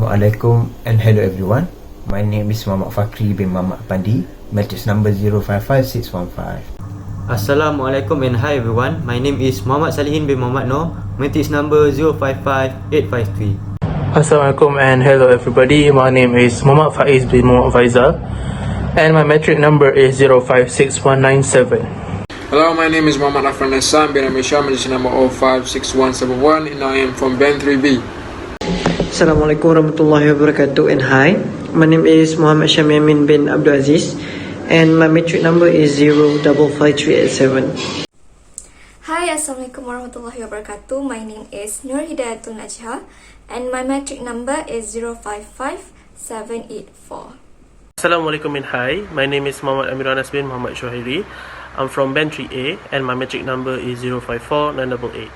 Assalamualaikum and hello everyone. My name is Muhammad FAKHRI bin Muhammad APANDI, matrix number 055615. Assalamualaikum and hi everyone. My name is Muhammad SALIHIN bin Muhammad NOOR, matrix number 055853. Assalamualaikum and hello everybody. My name is Muhammad FAIZ bin Muhammad FAIZAL and my metric number is 056197. Hello, my name is Muhammad ARFAN bin EHSAM, matrix number 056171, and I am from Band 3B. Assalamualaikum warahmatullahi wabarakatuh and hi, my name is Muhammad Amin bin Abdul Aziz and my metric number is 0533887. Hi, Assalamualaikum warahmatullahi wabarakatuh. My name is Hidayatul Najihah and my metric number is 055784. Assalamualaikum and hi, my name is Muhammad AMYRUL bin Muhammad SHUHAIRI. I'm from Band 3A and my metric number is 054988.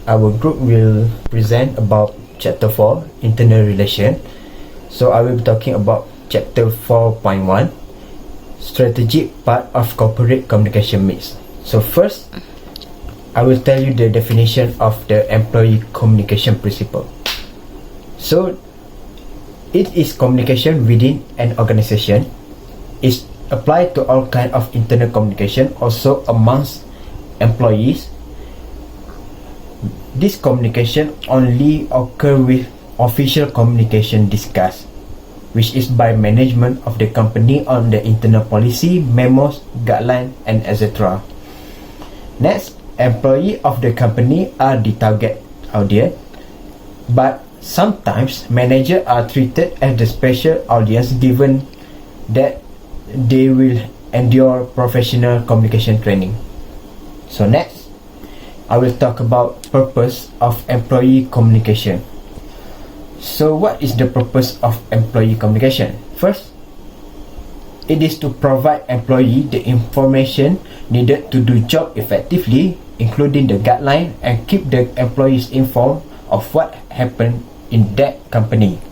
Our group will present about Chapter 4, Internal Relation. So I will be talking about Chapter 4.1, Strategic Part of Corporate Communication Mix. So first, I will tell you the definition of the employee communication principle. So, it is communication within an organization. It's applied to all kinds of internal communication, also amongst employees. This communication only occur with official communication discussed, which is by management of the company on the internal policy, memos, guidelines, and etc. Next, employees of the company are the target audience, but sometimes managers are treated as the special audience given that they will endure professional communication training. So next, I will talk about purpose of employee communication. So what is the purpose of employee communication? First, it is to provide employee the information needed to do job effectively, including the guideline, and keep the employees informed of what happened in that company.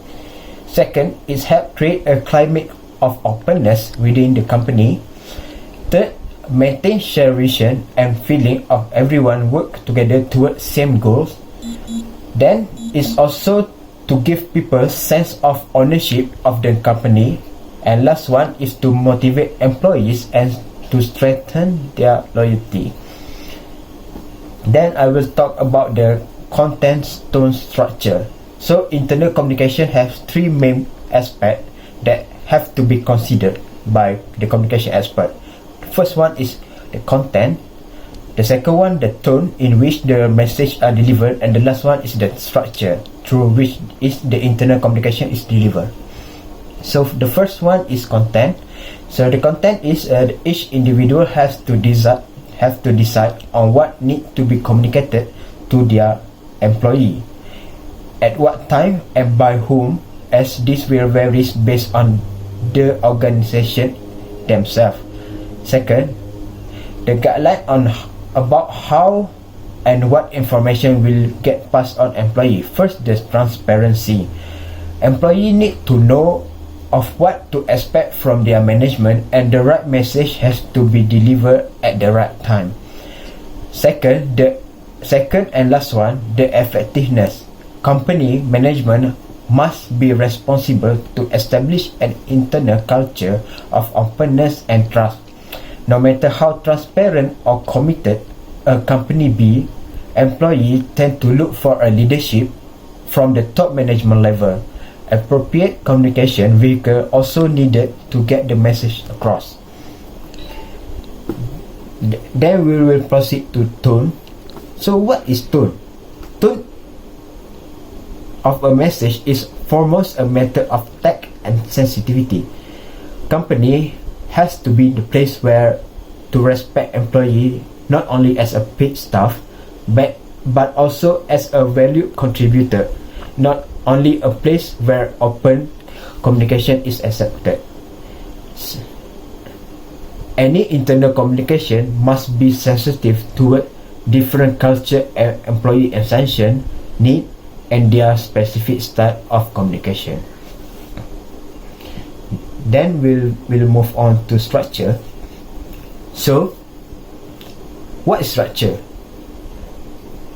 Second, is help create a climate of openness within the company. Third, maintain sharing and feeling of everyone work together towards same goals. Then is also to give people sense of ownership of the company. And last one is to motivate employees and to strengthen their loyalty. Then I will talk about the content stone structure. So internal communication has three main aspects that have to be considered by the communication expert. First one is the content, the second one the tone in which the message are delivered, and the last one is the structure through which is the internal communication is delivered. So the first one is content. So the content is each individual has to decide on what need to be communicated to their employee, at what time and by whom, as this will vary based on the organization themselves. Second, the guideline on about how and what information will get passed on employee. First, the transparency. Employee need to know of what to expect from their management, and the right message has to be delivered at the right time. Second, the second and last one, the effectiveness. Company management must be responsible to establish an internal culture of openness and trust. No matter how transparent or committed a company be, employees tend to look for a leadership from the top management level. Appropriate communication vehicle also needed to get the message across. Then we will proceed to tone. So what is tone? Tone of a message is foremost a matter of tact and sensitivity. Company has to be the place where to respect employee not only as a paid staff but also as a valued contributor, not only a place where open communication is accepted. Any internal communication must be sensitive toward different culture and employee assumption, need, and their specific style of communication. Then we'll move on to structure. So, what is structure?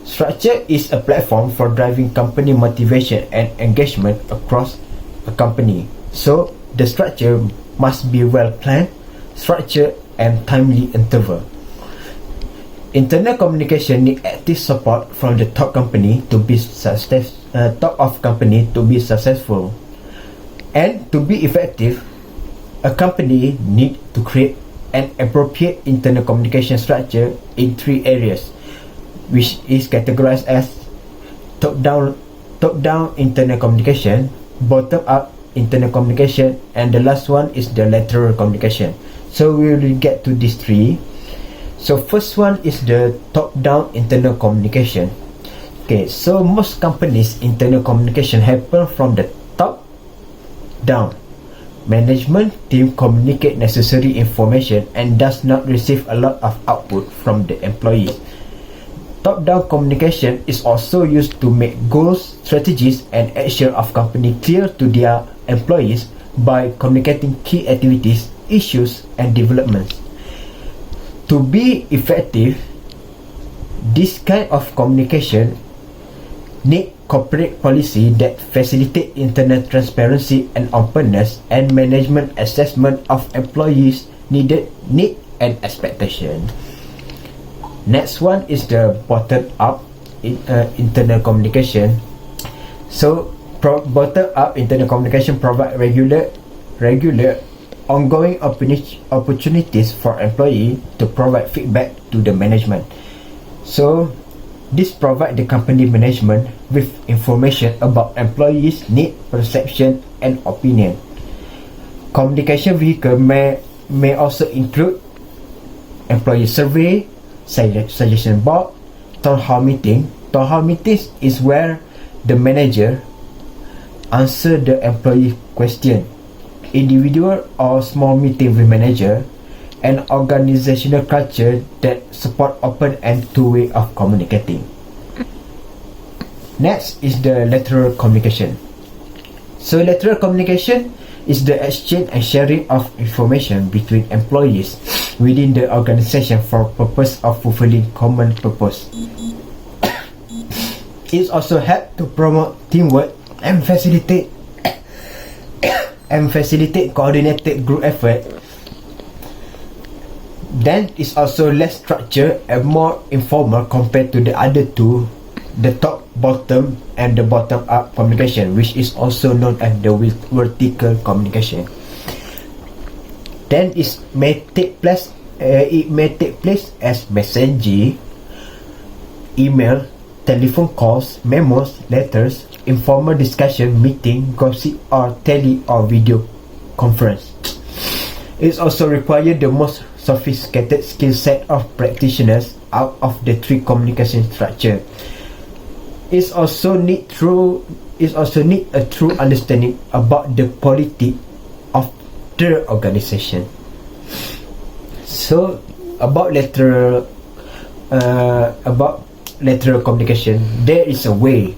Structure is a platform for driving company motivation and engagement across a company. So, the structure must be well planned, structured, and timely interval. Internal communication need active support from the top company to be successful. And to be effective, a company need to create an appropriate internal communication structure in 3 areas, which is categorized as top-down internal communication, bottom-up internal communication, and the last one is the lateral communication. So we will get to these 3. So first one is the top-down internal communication. Okay, so most companies' internal communication happen from the top down. Management team communicate necessary information and does not receive a lot of output from the employees. Top-down communication is also used to make goals, strategies, and action of company clear to their employees by communicating key activities, issues, and developments. To be effective, this kind of communication need corporate policy that facilitate internal transparency and openness and management assessment of employees' need and expectation. Next one is the bottom-up internal communication. So, bottom-up internal communication provide regular ongoing opportunities for employee to provide feedback to the management. So, this provide the company management with information about employees' need, perception, and opinion. Communication vehicle may also include employee survey, suggestion board, town hall meeting. Town hall meetings is where the manager answer the employee question. Individual or small meeting with manager, and organizational culture that support open and two-way of communicating. Next is the lateral communication. So lateral communication is the exchange and sharing of information between employees within the organization for purpose of fulfilling common purpose. It also helps to promote teamwork and facilitate coordinated group effort. Then it's also less structured and more informal compared to the other two, the top-bottom and the bottom-up communication, which is also known as the vertical communication. Then it may take place as messaging, email, telephone calls, memos, letters, informal discussion, meeting, gossip, or tele or video conference. It also requires the most sophisticated skill set of practitioners out of the 3 communication structure. It also need a true understanding about the politics of the organization. So about lateral communication, there is a way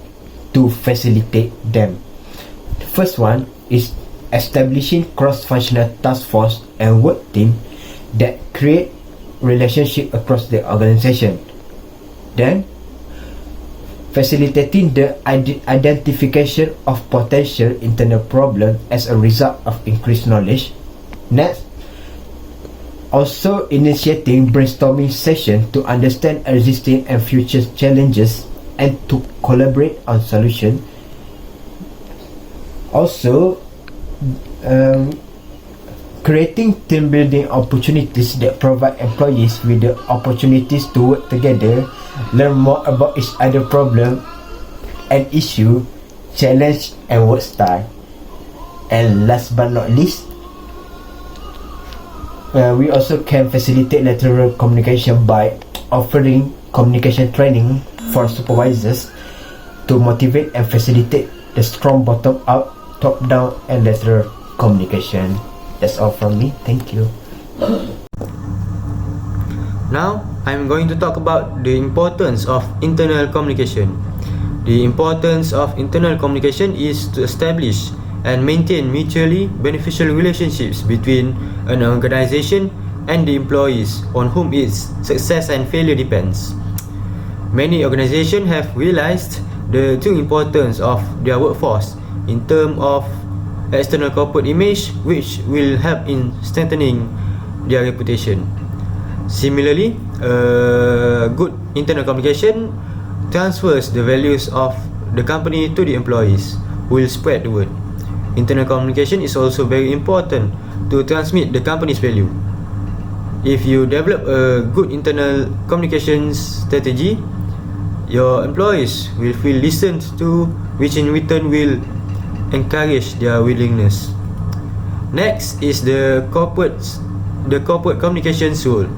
to facilitate them. The first one is establishing cross-functional task force and work team that create relationship across the organization. Then, facilitating the identification of potential internal problems as a result of increased knowledge. Next, also initiating brainstorming session to understand existing and future challenges and to collaborate on solution. Also, creating team building opportunities that provide employees with the opportunities to work together, learn more about each other's problem and issue, challenge and work style. And last but not least, we also can facilitate lateral communication by offering communication training for supervisors to motivate and facilitate the strong bottom-up, top-down and lateral communication. That's all from me. Thank you. Now, I'm going to talk about the importance of internal communication. The importance of internal communication is to establish and maintain mutually beneficial relationships between an organization and the employees on whom its success and failure depends. Many organizations have realized the true importance of their workforce in terms of external corporate image, which will help in strengthening their reputation. Similarly, good internal communication transfers the values of the company to the employees, who will spread the word. Internal communication is also very important to transmit the company's value. If you develop a good internal communication strategy, your employees will feel listened to, which in return will encourage their willingness. Next is the corporate communications role.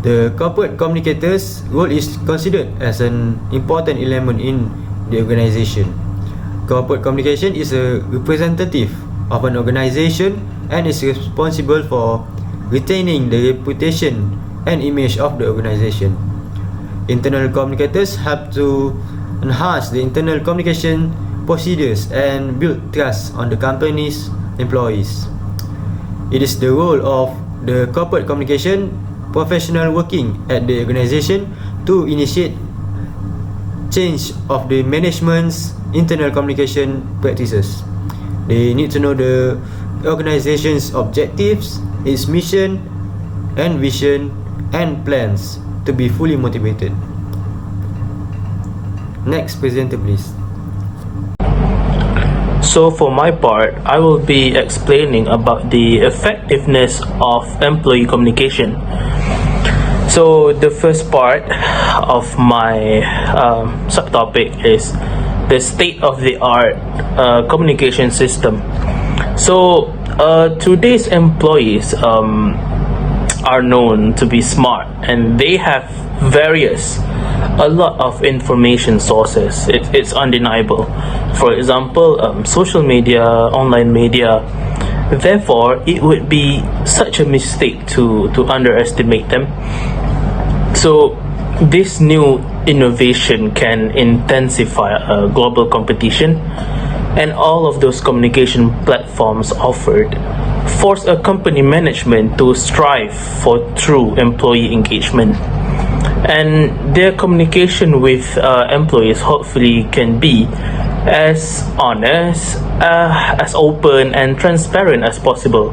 The corporate communicator's role is considered as an important element in the organization. Corporate communication is a representative of an organization and is responsible for retaining the reputation and image of the organization. Internal communicators help to enhance the internal communication procedures and build trust on the company's employees. It is the role of the corporate communication professional working at the organization to initiate change of the management's internal communication practices. They need to know the organization's objectives, its mission and vision and plans to be fully motivated. Next presenter please. So for my part, I will be explaining about the effectiveness of employee communication. So the first part of my subtopic is the state-of-the-art communication system. So today's employees are known to be smart, and they have a lot of information sources. It's undeniable. For example, social media, online media. Therefore, it would be such a mistake to underestimate them. So this new innovation can intensify global competition, and all of those communication platforms offered force a company management to strive for true employee engagement, and their communication with employees hopefully can be as honest, as open and transparent as possible.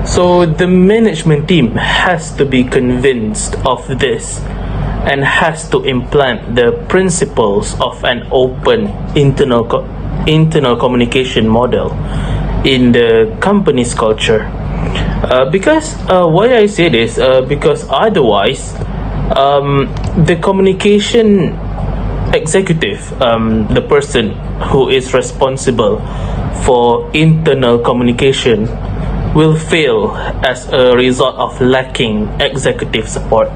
So the management team has to be convinced of this and has to implant the principles of an open internal communication model in the company's culture. Because why I say this, because otherwise the communication executive, the person who is responsible for internal communication, will fail as a result of lacking executive support.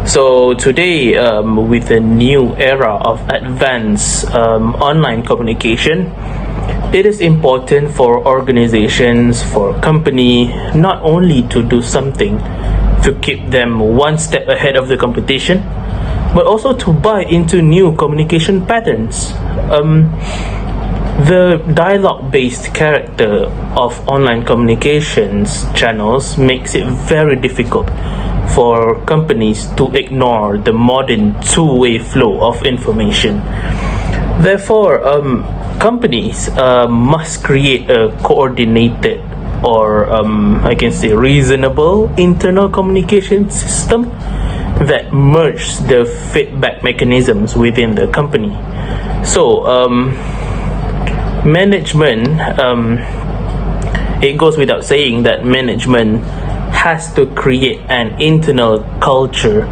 So today, with the new era of advanced online communication, it is important for organizations, for company, not only to do something to keep them one step ahead of the competition, but also to buy into new communication patterns. The dialogue-based character of online communications channels makes it very difficult for companies to ignore the modern two-way flow of information. Therefore, companies must create a coordinated, or I can say reasonable, internal communication system that merges the feedback mechanisms within the company. So management, it goes without saying that management has to create an internal culture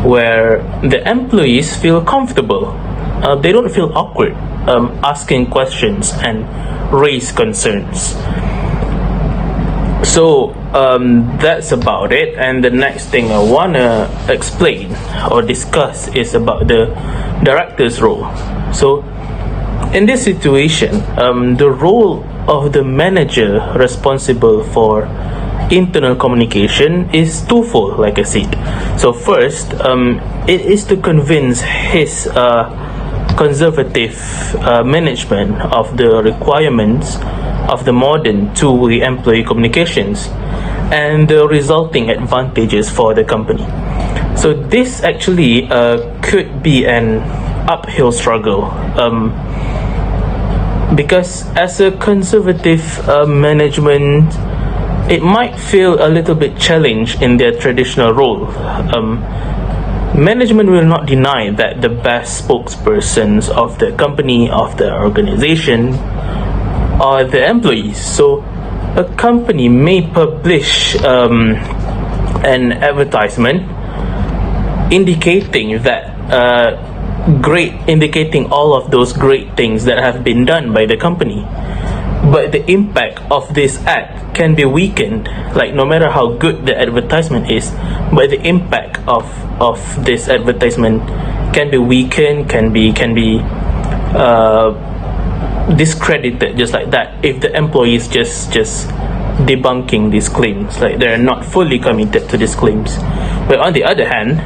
where the employees feel comfortable. They don't feel awkward asking questions and raise concerns. So that's about it. And the next thing I wanna explain or discuss is about the director's role. So in this situation, the role of the manager responsible for internal communication is twofold, like I said. So first, it is to convince his conservative management of the requirements of the modern two-way employee communications and the resulting advantages for the company. So this actually could be an uphill struggle, because as a conservative management, it might feel a little bit challenged in their traditional role. Management will not deny that the best spokespersons of the company, of the organization, are the employees. So a company may publish an advertisement indicating that indicating all of those great things that have been done by the company, but the impact of this ad can be weakened. Like, no matter how good the advertisement is, but the impact of this advertisement can be weakened, can be discredited just like that if the employees just debunking these claims, like they're not fully committed to these claims. But on the other hand,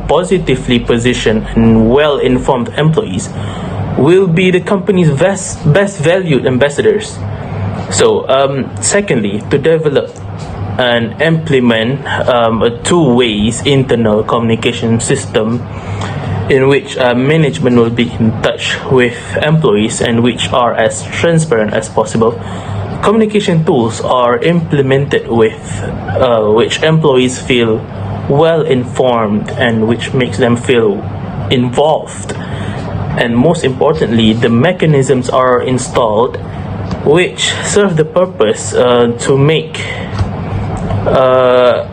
positively positioned and well-informed employees will be the company's best valued ambassadors. So secondly, to develop and implement a two-way internal communication system in which management will be in touch with employees and which are as transparent as possible. Communication tools are implemented with which employees feel well informed and which makes them feel involved. And most importantly, the mechanisms are installed which serve the purpose to make the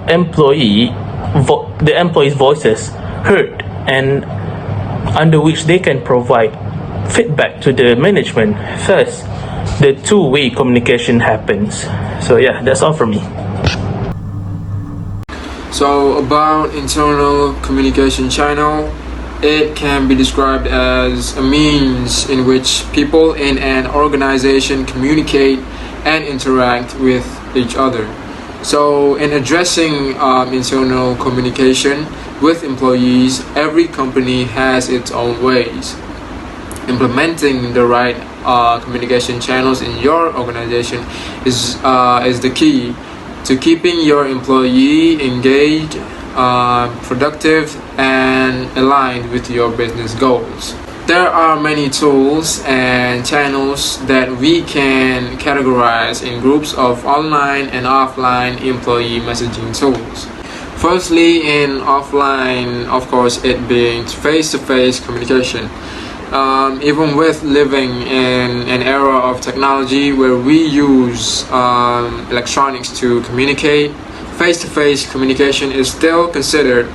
employees' voices heard, and under which they can provide feedback to the management. First, the two-way communication happens. So yeah, that's all from me. So about internal communication channel, it can be described as a means in which people in an organization communicate and interact with each other. So in addressing internal communication with employees, every company has its own ways. Implementing the right communication channels in your organization is the key to keeping your employee engaged, productive, and aligned with your business goals. There are many tools and channels that we can categorize in groups of online and offline employee messaging tools. Firstly, in offline, of course, it being face-to-face communication. Even with living in an era of technology where we use electronics to communicate, face-to-face communication is still considered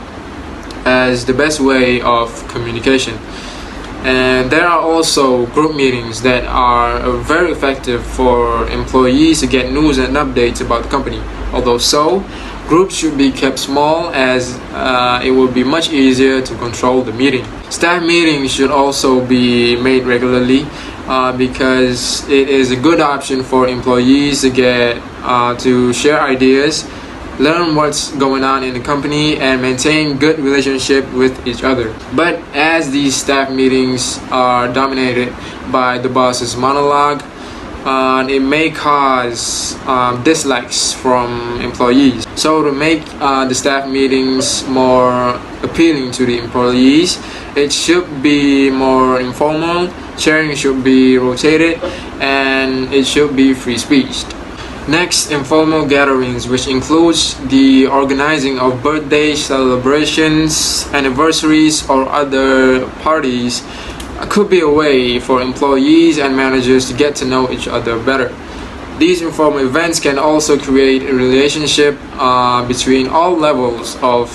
as the best way of communication. And there are also group meetings that are very effective for employees to get news and updates about the company. Although so, groups should be kept small as it will be much easier to control the meeting. Staff meetings should also be made regularly because it is a good option for employees to get to share ideas, learn what's going on in the company, and maintain good relationship with each other. But as these staff meetings are dominated by the boss's monologue, it may cause dislikes from employees. So to make the staff meetings more appealing to the employees, it should be more informal, sharing should be rotated, and it should be free speech. Next, informal gatherings, which includes the organizing of birthday celebrations, anniversaries, or other parties, could be a way for employees and managers to get to know each other better. These informal events can also create a relationship between all levels of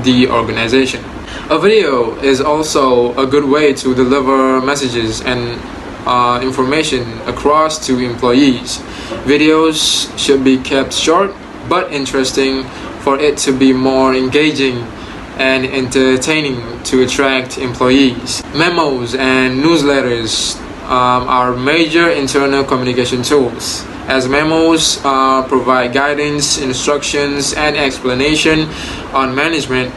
the organization. A video is also a good way to deliver messages and information across to employees. Videos should be kept short but interesting for it to be more engaging and entertaining to attract employees. Memos and newsletters are major internal communication tools, as memos provide guidance, instructions, and explanation on management.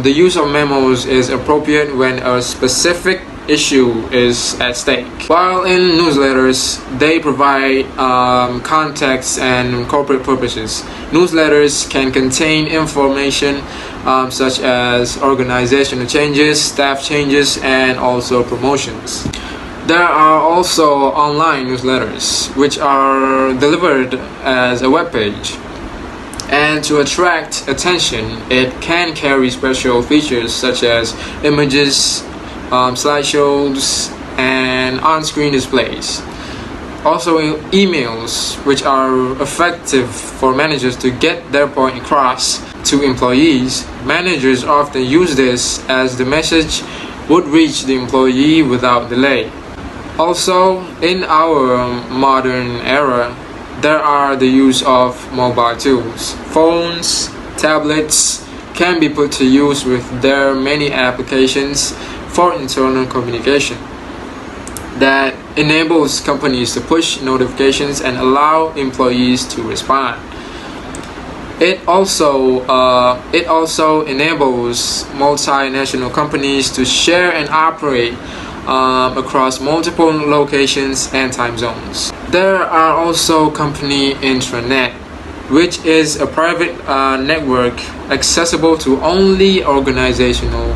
The use of memos is appropriate when a specific issue is at stake. While in newsletters, they provide context and corporate purposes. Newsletters can contain information such as organizational changes, staff changes, and also promotions. There are also online newsletters, which are delivered as a web page. And to attract attention, it can carry special features such as images, slideshows, and on-screen displays. Also emails, which are effective for managers to get their point across to employees. Managers often use this as the message would reach the employee without delay. Also, in our modern era, there are the use of mobile tools. Phones, tablets can be put to use with their many applications for internal communication that enables companies to push notifications and allow employees to respond. It also enables multinational companies to share and operate across multiple locations and time zones. There are also company intranet, which is a private network accessible to only organizational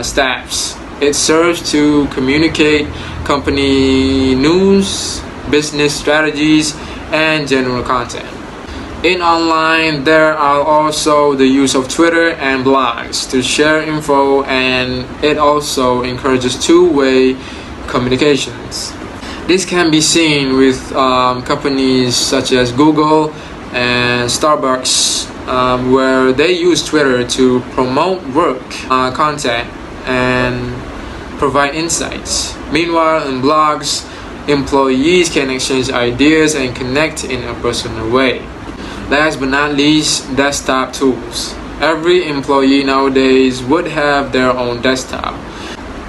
staffs. It serves to communicate company news, business strategies, and general content. In online, there are also the use of Twitter and blogs to share info, and it also encourages two-way communications. This can be seen with companies such as Google and Starbucks, where they use Twitter to promote work content and provide insights. Meanwhile, in blogs, employees can exchange ideas and connect in a personal way. Last but not least, desktop tools. Every employee nowadays would have their own desktop.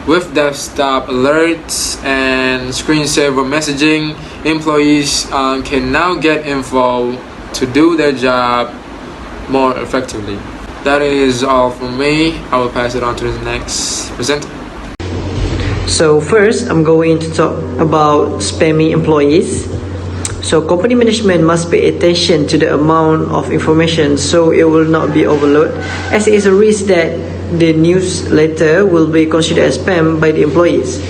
With desktop alerts and screensaver messaging, employees can now get info to do their job more effectively. That is all from me. I will pass it on to the next presenter. So first, I'm going to talk about spammy employees. So company management must pay attention to the amount of information so it will not be overloaded, as it is a risk that the newsletter will be considered as spam by the employees.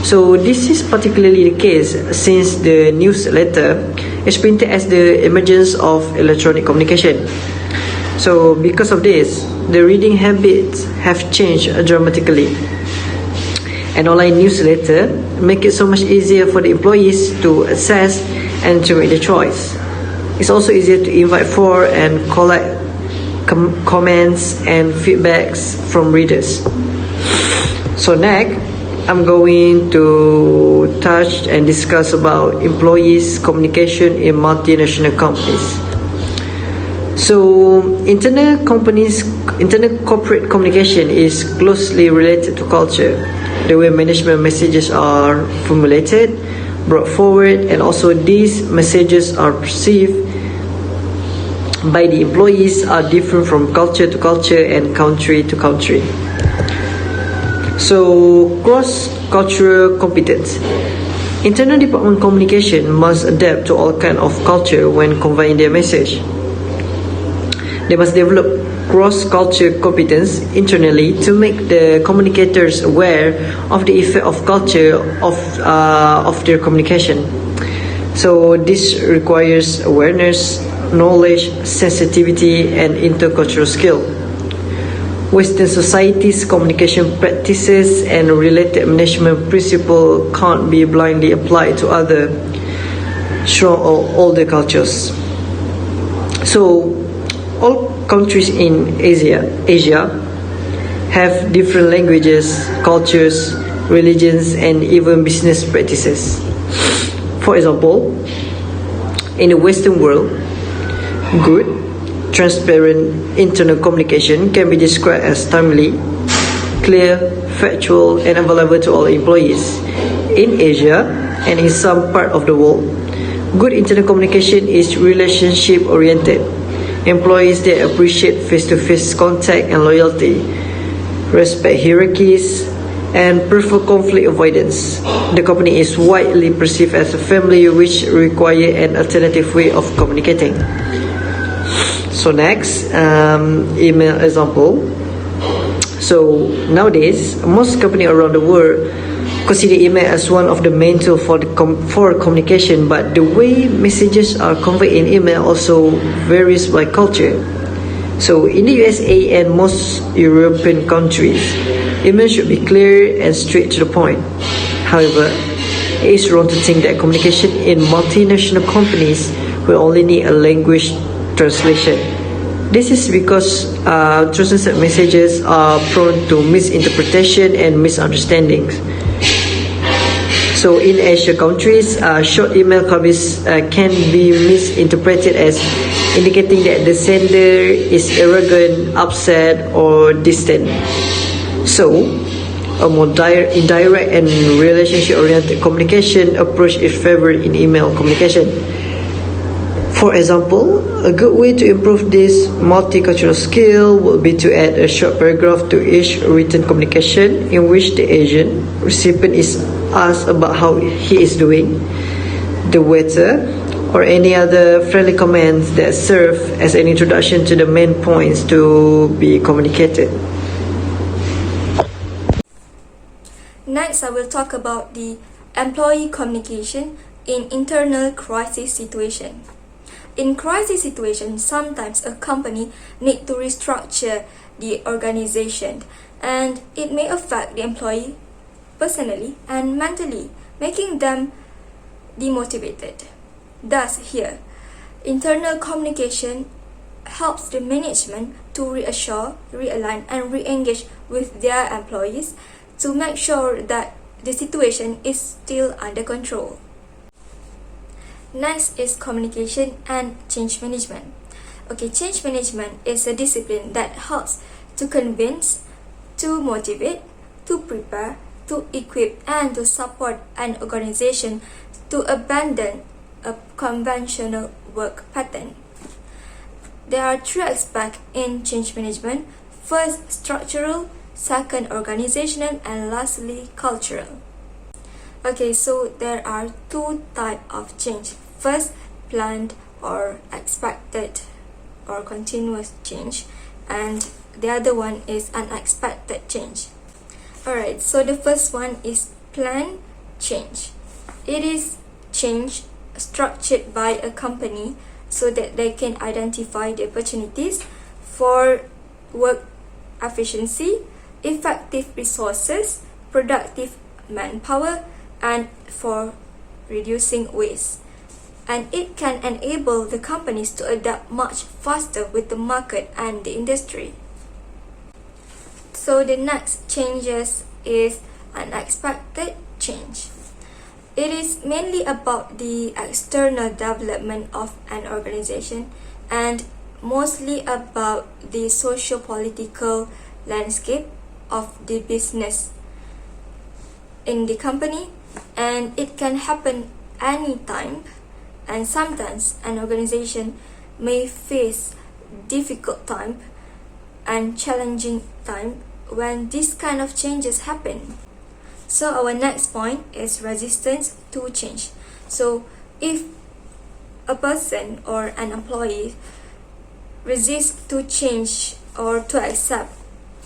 So this is particularly the case since the newsletter is printed as the emergence of electronic communication. So because of this, the reading habits have changed dramatically. An online newsletter make it so much easier for the employees to access and to make the choice. It's also easier to invite for and collect comments and feedbacks from readers. So next, I'm going to touch and discuss about employees' communication in multinational companies. So internal corporate communication is closely related to culture. The way management messages are formulated, brought forward, and also these messages are perceived by the employees are different from culture to culture and country to country. So cross-cultural competence. Internal department communication must adapt to all kinds of culture when conveying their message. They must develop cross-culture competence internally to make the communicators aware of the effect of culture of their communication. So this requires awareness, knowledge, sensitivity, and intercultural skill. Western society's communication practices and related management principles can't be blindly applied to other strong or older cultures. So all countries in Asia have different languages, cultures, religions, and even business practices. For example, in the Western world, good, transparent internal communication can be described as timely, clear, factual, and available to all employees. In Asia and in some part of the world, good internal communication is relationship-oriented. Employees that appreciate face-to-face contact and loyalty, respect hierarchies, and prefer conflict avoidance. The company is widely perceived as a family which require an alternative way of communicating. So next, email example. So nowadays, most companies around the world consider email as one of the main tools for communication, but the way messages are conveyed in email also varies by culture. So in the USA and most European countries, email should be clear and straight to the point. However, it is wrong to think that communication in multinational companies will only need a language translation. This is because translated messages are prone to misinterpretation and misunderstandings. So in Asia countries, short email can be misinterpreted as indicating that the sender is arrogant, upset, or distant. So, a more indirect and relationship-oriented communication approach is favored in email communication. For example, a good way to improve this multicultural skill would be to add a short paragraph to each written communication in which the Asian recipient is asked about how he is doing, the weather, or any other friendly comments that serve as an introduction to the main points to be communicated. Next, I will talk about the employee communication in internal crisis situation. In crisis situations, sometimes a company needs to restructure the organization, and it may affect the employee personally and mentally, making them demotivated. Thus, here, internal communication helps the management to reassure, realign, and re-engage with their employees to make sure that the situation is still under control. Next is communication and change management. Okay, change management is a discipline that helps to convince, to motivate, to prepare, to equip, and to support an organization to abandon a conventional work pattern. There are three aspects in change management. First, structural, second, organizational, and lastly, cultural. Okay, so there are two types of change. First, planned or expected or continuous change, and the other one is unexpected change. Alright, so the first one is planned change. It is change structured by a company so that they can identify the opportunities for work efficiency, effective resources, productive manpower, and for reducing waste. And it can enable the companies to adapt much faster with the market and the industry. So the next changes is unexpected change. It is mainly about the external development of an organization and mostly about the socio-political landscape of the business in the company, and it can happen anytime, and sometimes an organization may face difficult time and challenging time when this kind of changes happen. So our next point is resistance to change. So if a person or an employee resists to change or to accept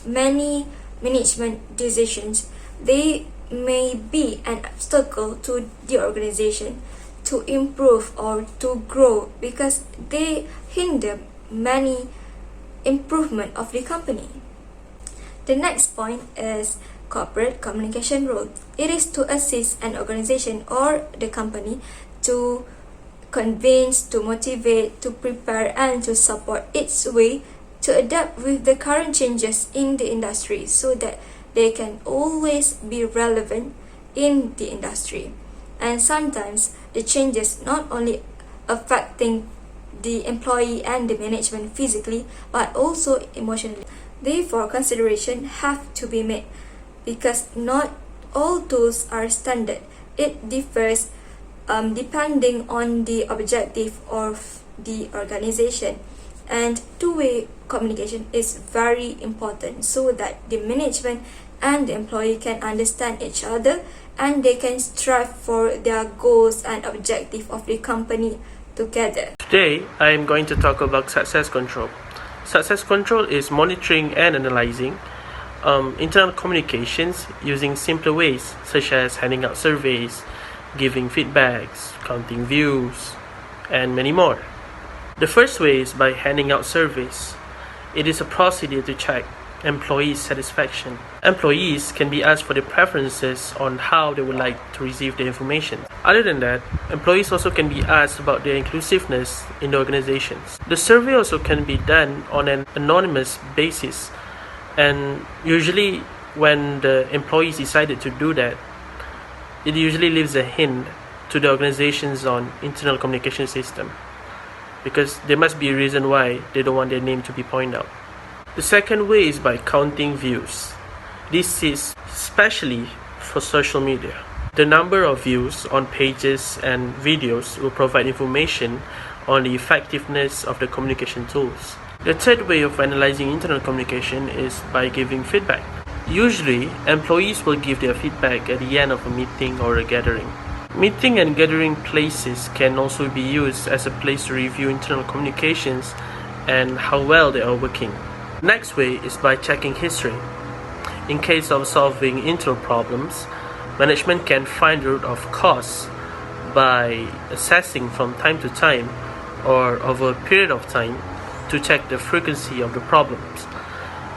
many management decisions, they may be an obstacle to the organization to improve or to grow because they hinder many improvement of the company. The next point is corporate communication role. It is to assist an organization or the company to convince, to motivate, to prepare, and to support its way to adapt with the current changes in the industry so that they can always be relevant in the industry. And sometimes the changes not only affecting the employee and the management physically but also emotionally. Therefore, consideration have to be made because not all tools are standard. It differs depending on the objective of the organization, and two-way communication is very important so that the management and the employee can understand each other and they can strive for their goals and objective of the company together. Today, I am going to talk about success control. Success control is monitoring and analyzing internal communications using simpler ways such as handing out surveys, giving feedbacks, counting views, and many more. The first way is by handing out surveys. It is a procedure to check employees' satisfaction. Employees can be asked for their preferences on how they would like to receive the information. Other than that, employees also can be asked about their inclusiveness in the organizations. The survey also can be done on an anonymous basis, and usually when the employees decided to do that, it usually leaves a hint to the organizations on internal communication system, because there must be a reason why they don't want their name to be pointed out. The second way is by counting views. This is especially for social media. The number of views on pages and videos will provide information on the effectiveness of the communication tools. The third way of analyzing internal communication is by giving feedback. Usually, employees will give their feedback at the end of a meeting or a gathering. Meeting and gathering places can also be used as a place to review internal communications and how well they are working. Next way is by checking history. In case of solving internal problems, management can find the root of cause by assessing from time to time or over a period of time to check the frequency of the problems.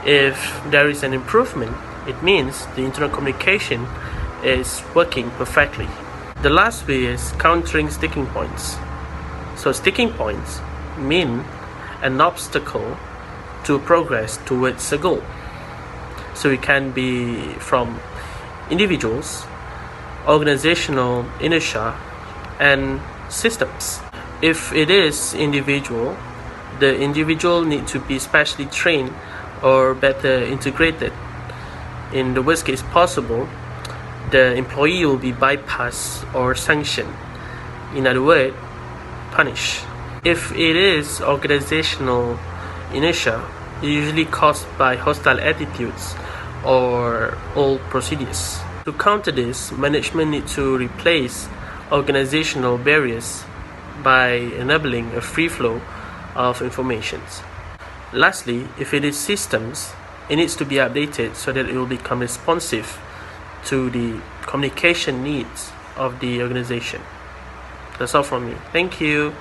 If there is an improvement, it means the internal communication is working perfectly. The last way is countering sticking points. So sticking points mean an obstacle to progress towards a goal. So it can be from individuals, organizational inertia, and systems. If it is individual, the individual needs to be specially trained or better integrated. In the worst case possible, the employee will be bypassed or sanctioned. In other words, punished. If it is organizational inertia, usually caused by hostile attitudes or old procedures. To counter this, management needs to replace organizational barriers by enabling a free flow of information. Lastly, if it is systems, it needs to be updated so that it will become responsive to the communication needs of the organization. That's all from me. Thank you.